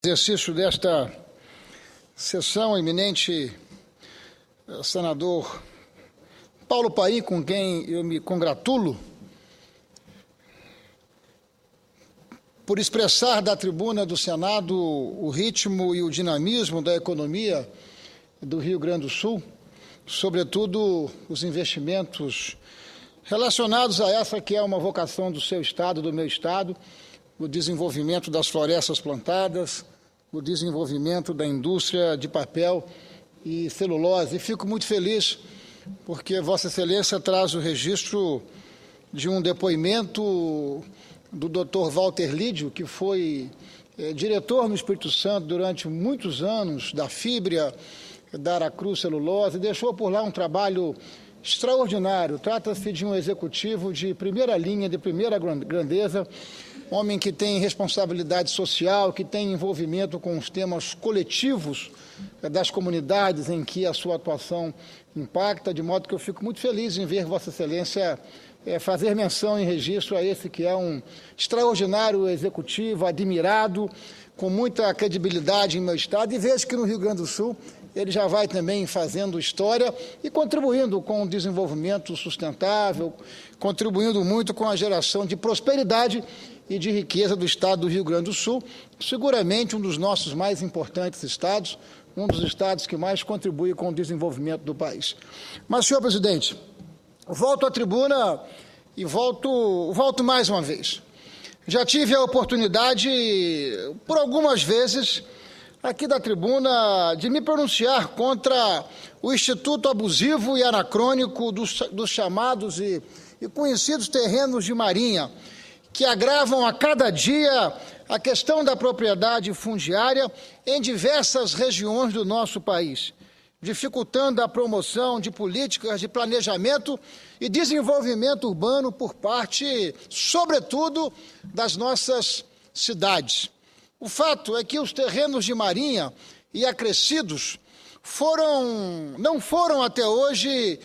Exercício desta sessão, eminente senador Paulo Paim, com quem eu me congratulo, por expressar da tribuna do Senado o ritmo e o dinamismo da economia do Rio Grande do Sul, sobretudo os investimentos relacionados a essa que é uma vocação do seu Estado, do meu Estado, o desenvolvimento das florestas plantadas, o desenvolvimento da indústria de papel e celulose. E fico muito feliz porque Vossa Excelência traz o registro de um depoimento do Dr. Walter Lídio, que foi diretor no Espírito Santo durante muitos anos da Fibria, da Aracruz Celulose, e deixou por lá um trabalho extraordinário. Trata-se de um executivo de primeira linha, de primeira grandeza, homem que tem responsabilidade social, que tem envolvimento com os temas coletivos das comunidades em que a sua atuação impacta, de modo que eu fico muito feliz em ver Vossa Excelência fazer menção em registro a esse que é um extraordinário executivo, admirado, com muita credibilidade em meu Estado, e vejo que no Rio Grande do Sul ele já vai também fazendo história e contribuindo com o desenvolvimento sustentável, contribuindo muito com a geração de prosperidade e de riqueza do Estado do Rio Grande do Sul, seguramente um dos nossos mais importantes estados, um dos estados que mais contribui com o desenvolvimento do país. Mas, senhor presidente, volto à tribuna e volto mais uma vez. Já tive a oportunidade, por algumas vezes, aqui da tribuna, de me pronunciar contra o Instituto abusivo e anacrônico dos chamados e conhecidos terrenos de marinha, que agravam a cada dia a questão da propriedade fundiária em diversas regiões do nosso país, dificultando a promoção de políticas de planejamento e desenvolvimento urbano por parte, sobretudo, das nossas cidades. O fato é que os terrenos de marinha e acrescidos não foram até hoje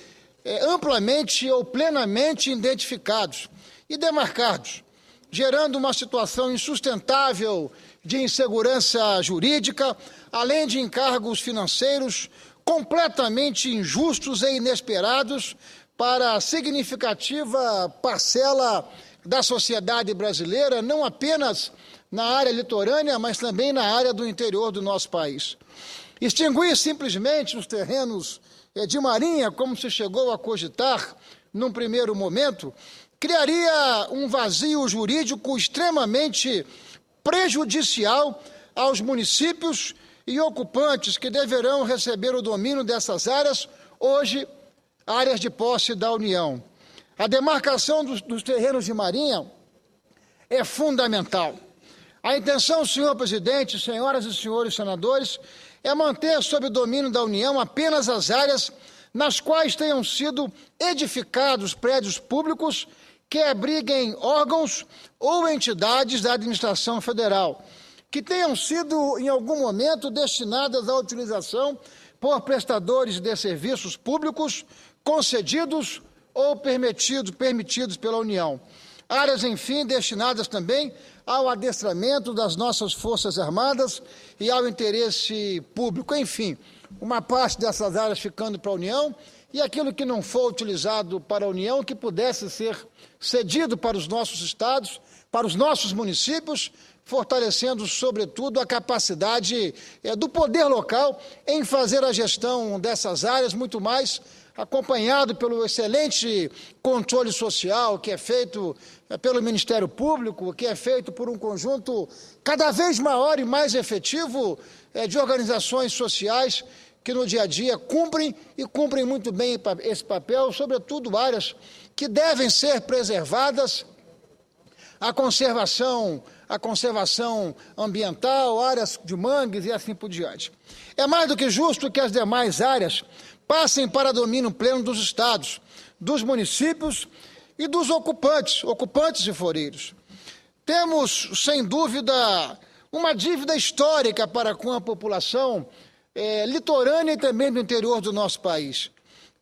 amplamente ou plenamente identificados e demarcados, gerando uma situação insustentável de insegurança jurídica, além de encargos financeiros completamente injustos e inesperados para a significativa parcela da sociedade brasileira, não apenas na área litorânea, mas também na área do interior do nosso país. Extinguir simplesmente os terrenos de marinha, como se chegou a cogitar num primeiro momento, criaria um vazio jurídico extremamente prejudicial aos municípios e ocupantes que deverão receber o domínio dessas áreas, hoje áreas de posse da União. A demarcação dos terrenos de marinha é fundamental. A intenção, senhor presidente, senhoras e senhores senadores, é manter sob o domínio da União apenas as áreas nas quais tenham sido edificados prédios públicos que abriguem órgãos ou entidades da administração federal, que tenham sido, em algum momento, destinadas à utilização por prestadores de serviços públicos concedidos ou permitidos pela União. Áreas, enfim, destinadas também ao adestramento das nossas Forças Armadas e ao interesse público. Enfim, uma parte dessas áreas ficando para a União e aquilo que não for utilizado para a União, que pudesse ser cedido para os nossos estados, para os nossos municípios, fortalecendo, sobretudo, a capacidade do poder local em fazer a gestão dessas áreas, muito mais acompanhado pelo excelente controle social que é feito pelo Ministério Público, que é feito por um conjunto cada vez maior e mais efetivo de organizações sociais que no dia a dia cumprem muito bem esse papel, sobretudo áreas que devem ser preservadas, a conservação ambiental, áreas de mangues e assim por diante. É mais do que justo que as demais áreas passem para domínio pleno dos estados, dos municípios e dos ocupantes rifoureiros. Temos, sem dúvida, uma dívida histórica para com a população litorânea e também do interior do nosso país.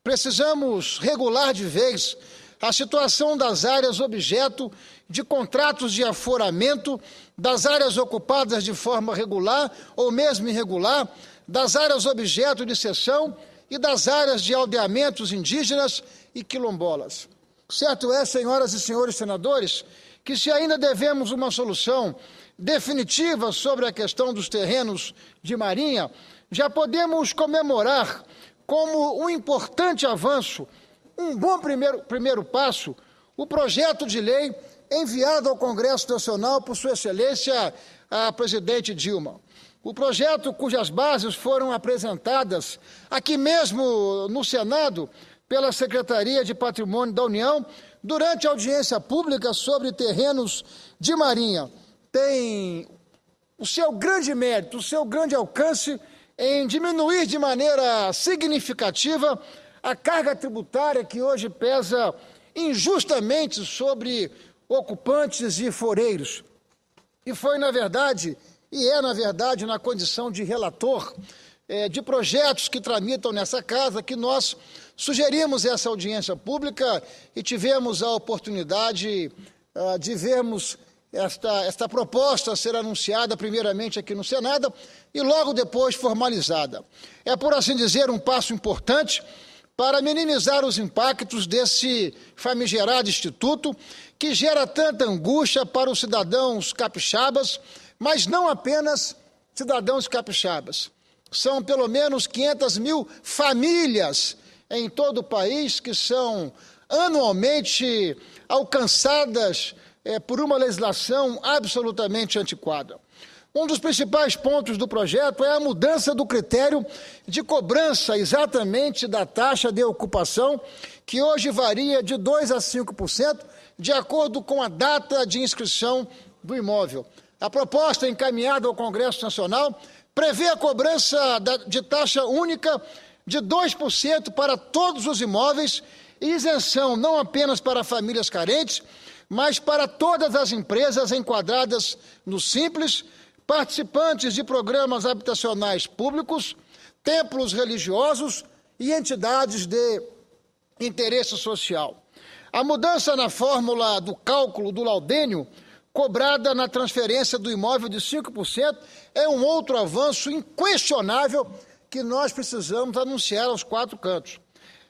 Precisamos regular de vez a situação das áreas objeto de contratos de aforamento, das áreas ocupadas de forma regular ou mesmo irregular, das áreas objeto de cessão e das áreas de aldeamentos indígenas e quilombolas. Certo é, senhoras e senhores senadores, que se ainda devemos uma solução definitiva sobre a questão dos terrenos de marinha, já podemos comemorar como um importante avanço, um bom primeiro passo, o projeto de lei enviado ao Congresso Nacional por Sua Excelência, a presidente Dilma. O projeto cujas bases foram apresentadas aqui mesmo no Senado pela Secretaria de Patrimônio da União durante a audiência pública sobre terrenos de marinha, tem o seu grande mérito, o seu grande alcance em diminuir de maneira significativa a carga tributária que hoje pesa injustamente sobre ocupantes e foreiros. E foi, na verdade, na condição de relator de projetos que tramitam nessa casa, que nós sugerimos essa audiência pública e tivemos a oportunidade de vermos esta proposta ser anunciada primeiramente aqui no Senado e logo depois formalizada. É, por assim dizer, um passo importante para minimizar os impactos desse famigerado instituto que gera tanta angústia para os cidadãos capixabas, mas não apenas cidadãos capixabas. São pelo menos 500 mil famílias em todo o país que são anualmente alcançadas por uma legislação absolutamente antiquada. Um dos principais pontos do projeto é a mudança do critério de cobrança exatamente da taxa de ocupação, que hoje varia de 2% a 5%, de acordo com a data de inscrição do imóvel. A proposta encaminhada ao Congresso Nacional prevê a cobrança de taxa única de 2% para todos os imóveis e isenção não apenas para famílias carentes, mas para todas as empresas enquadradas no Simples, participantes de programas habitacionais públicos, templos religiosos e entidades de interesse social. A mudança na fórmula do cálculo do laudênio, cobrada na transferência do imóvel de 5%, é um outro avanço inquestionável que nós precisamos anunciar aos quatro cantos.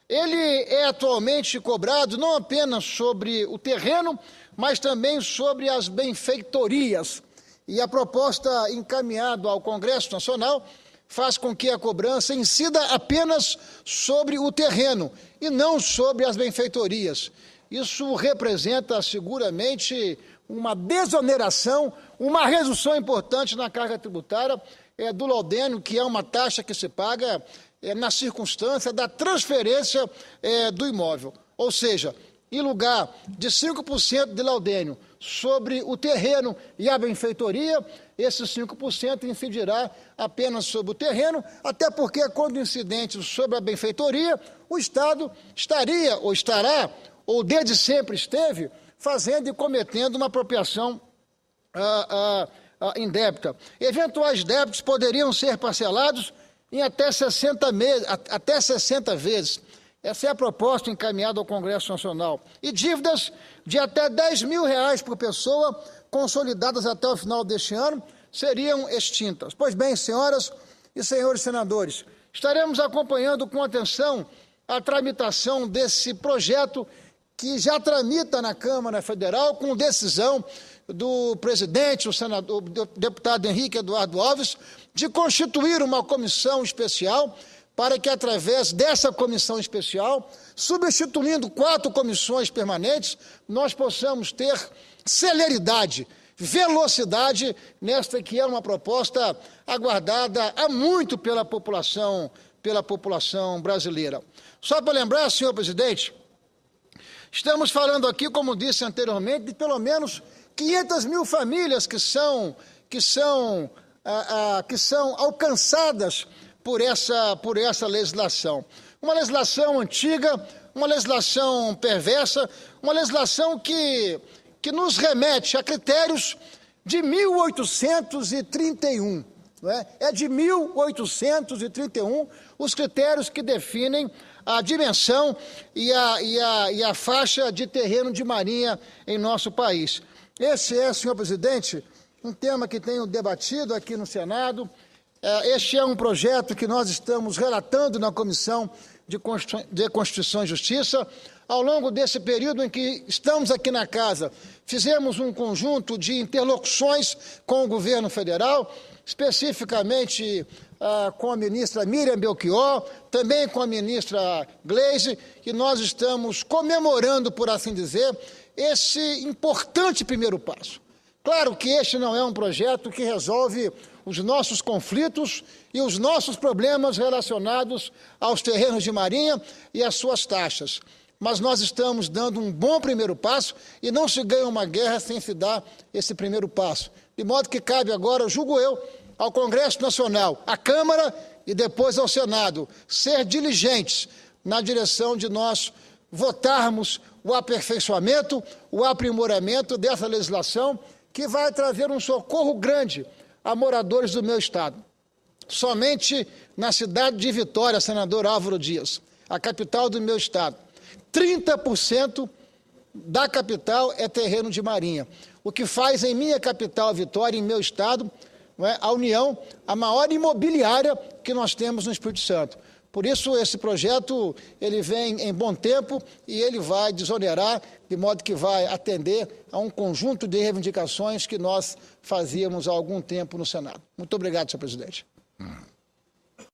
Ele é atualmente cobrado não apenas sobre o terreno, mas também sobre as benfeitorias. E a proposta encaminhada ao Congresso Nacional faz com que a cobrança incida apenas sobre o terreno e não sobre as benfeitorias. Isso representa seguramente uma desoneração, uma redução importante na carga tributária do laudênio, que é uma taxa que se paga na circunstância da transferência do imóvel. Ou seja, em lugar de 5% de laudênio sobre o terreno e a benfeitoria, esse 5% incidirá apenas sobre o terreno, até porque, quando incidente sobre a benfeitoria, o Estado estaria ou estará, ou desde sempre esteve, fazendo e cometendo uma apropriação indébita. Eventuais débitos poderiam ser parcelados em até 60 vezes. Essa é a proposta encaminhada ao Congresso Nacional. E dívidas de até R$10 mil por pessoa, consolidadas até o final deste ano, seriam extintas. Pois bem, senhoras e senhores senadores, estaremos acompanhando com atenção a tramitação desse projeto que já tramita na Câmara Federal, com decisão do presidente, o senador, o deputado Henrique Eduardo Alves, de constituir uma comissão especial para que, através dessa comissão especial, substituindo 4 comissões permanentes, nós possamos ter celeridade, velocidade nesta que é uma proposta aguardada há muito pela população brasileira. Só para lembrar, senhor presidente, estamos falando aqui, como disse anteriormente, de pelo menos 500 mil famílias que são alcançadas por essa legislação. Uma legislação antiga, uma legislação perversa, uma legislação que nos remete a critérios de 1831. não é? É de 1831 os critérios que definem a dimensão e a faixa de terreno de marinha em nosso país. Esse é, senhor presidente, um tema que tenho debatido aqui no Senado. Este é um projeto que nós estamos relatando na Comissão de Constituição e Justiça. Ao longo desse período em que estamos aqui na Casa, fizemos um conjunto de interlocuções com o governo federal, especificamente com a ministra Miriam Belchior, também com a ministra Gleisi, e nós estamos comemorando, por assim dizer, esse importante primeiro passo. Claro que este não é um projeto que resolve os nossos conflitos e os nossos problemas relacionados aos terrenos de marinha e às suas taxas. Mas nós estamos dando um bom primeiro passo e não se ganha uma guerra sem se dar esse primeiro passo. De modo que cabe agora, julgo eu, ao Congresso Nacional, à Câmara e depois ao Senado, ser diligentes na direção de nós votarmos o aperfeiçoamento, o aprimoramento dessa legislação que vai trazer um socorro grande a moradores do meu estado. Somente na cidade de Vitória, senador Álvaro Dias, a capital do meu estado, 30% da capital é terreno de marinha, o que faz em minha capital, Vitória, em meu estado, a União, a maior imobiliária que nós temos no Espírito Santo. Por isso, esse projeto ele vem em bom tempo e ele vai desonerar, de modo que vai atender a um conjunto de reivindicações que nós fazíamos há algum tempo no Senado. Muito obrigado, senhor presidente.